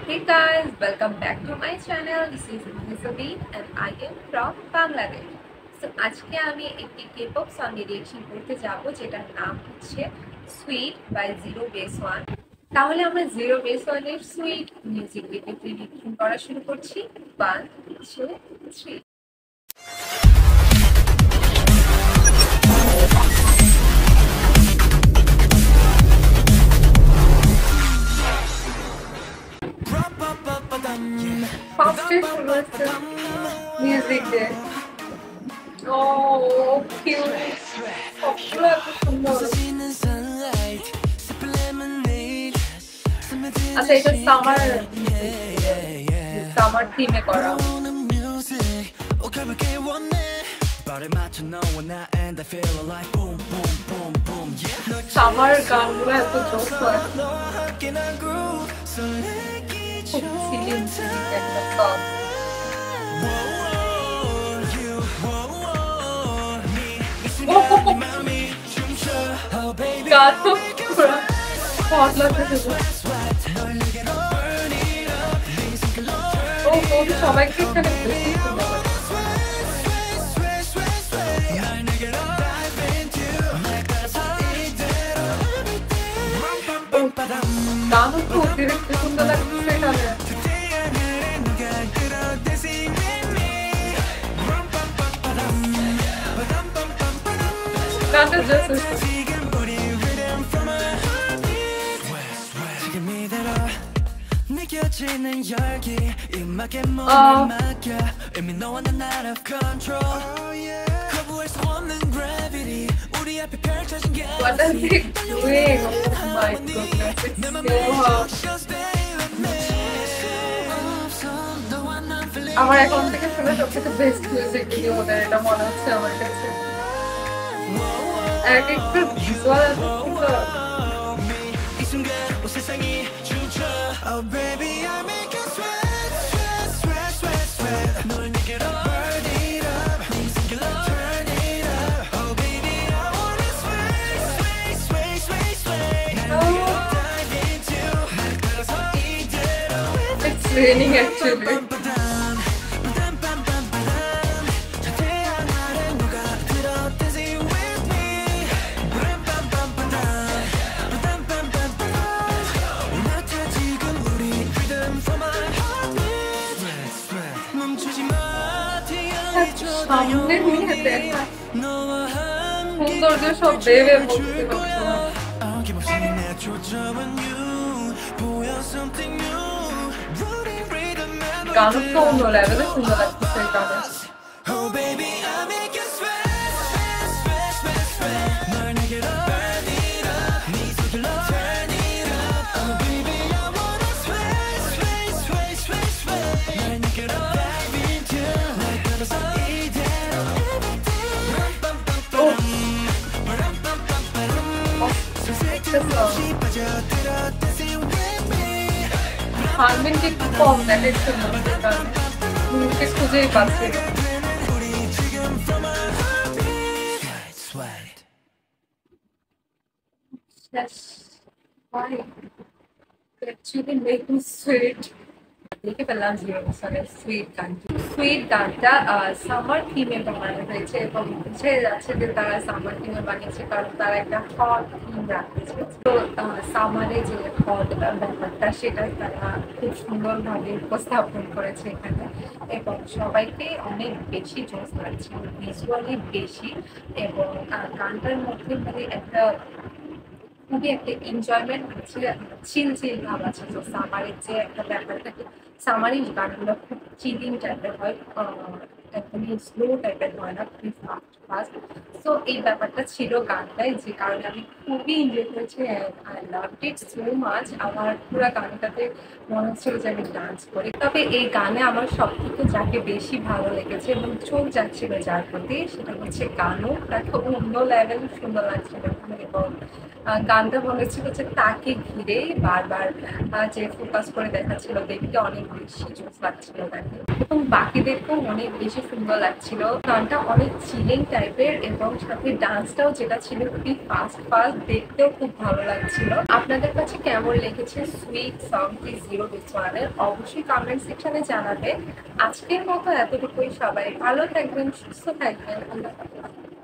Hey guys, welcome back to my channel. This is Elizabeth and I am from Bangladesh. So আজকে আমি একটি K-pop song এর reaction করতে যাব যেটার নাম হচ্ছে Sweet by Zero Base One। তাহলে আমরা Zero Base One এর Sweet মিউজিক ভিডিওটি রিঅ্যাকশন করা শুরু করছি। 1 2 3 ফার্স্টে শুরু হচ্ছে মিউজিক দিয়ে। ও কিউট, সবগুলো এত সুন্দর। আচ্ছা, এটা সামার থিমে করা। সামার গানগুলো এত জোশ হয়, খুব ফিলিং একটা সং। গান তো পুরো হট লাগতেছে। ও সবাইকে এখানে বেশি সুন্দর লাগে। গানও তো অতিরিক্ত সুন্দর লাগতেছে এখানে। গানটা just 느껴지는 열기 입막에 몸을 맡겨 이미 너와 난 out of control 거부할 수 없는 gravity 우리 앞에 펼쳐진 galaxy What are they doing? Oh my goodness, it's so hot. আমার এখন থেকে শুনে সবথেকে বেস্ট মিউজিক ভিডিও ওদের এটা মনে হচ্ছে আমার কাছে। এক একটা ভিজুয়াল এত সুন্দর। Oh baby, I make you sweat, sweat, sweat, sweat, sweat. 널 내게로 burn it up, 네 생길로 turn it up. Oh baby, I wanna sway, sway, sway, sway, sway. 날 내게로 dive into, 날 따라서 이대로. It's raining actually. সামনে নিয়ে দেখা সৌন্দর্য সব বেবে বলতে পারছো। গানও তো অন্য লেভেলে সুন্দর লাগতেছে এই গানে। হারমিনকে একটু কম দেখাচ্ছে মুখে খুঁজেই পাচ্ছে। দেখে পেলাম সুইট গানটি। সুইট গানটা সামার থিমে বানানো হয়েছে এবং বুঝে যাচ্ছে যে তারা সামার থিমে বানিয়েছে কারণ তারা একটা হট থিম রাখতেছে। তো সামারে যে হট ব্যাপারটা সেটা তারা খুব সুন্দরভাবে উপস্থাপন করেছে এখানে এবং সবাইকে অনেক বেশি জোশ লাগছে, ভিজুয়ালি বেশি এবং গানটার মধ্যে মানে একটা খুবই একটা এনজয়মেন্ট আছে, চিল চিল ভাব আছে। তো সামারের যে একটা ব্যাপার থাকে, সামারি গানগুলো খুব চিলিং টাইপের হয়, একদমই স্লো টাইপের হয় না, খুবই ফাস্ট ফাস্ট। সো এই ব্যাপারটা ছিল গানটাই, যে কারণে আমি খুবই এনজয় করেছি। I love it so much. আমার পুরো গানটাতে মনে হচ্ছিল যে আমি ডান্স করি। তবে এই গানে আমার সব থেকে যাকে বেশি ভালো লেগেছে এবং চোখ যাচ্ছিল যার প্রতি, সেটা হচ্ছে গানও। তাকে অন্য লেভেল সুন্দর লাগছিল এবং গানটা মনে হচ্ছিল যে তাকে ঘিরে বারবার যে ফোকাস করে দেখাচ্ছিল, দেখতে অনেক বেশি জোশ লাগছিল তাকে এবং বাকিদেরকেও অনেক বেশি সুন্দর লাগছিল। গানটা অনেক চিলিং টাইপের এবং সাথে ডান্সটাও যেটা ছিল খুবই ফাস্ট ফাস্ট, দেখতেও খুব ভালো লাগছিল। আপনাদের কাছে কেমন লেগেছে সুইট সংটি জিরো বিচওয়ানের অবশ্যই কমেন্ট সেকশনে জানাবে। আজকের মতো এতটুকুই, সবাই ভালো থাকবেন, সুস্থ থাকবেন, আল্লাহ হাফেজ।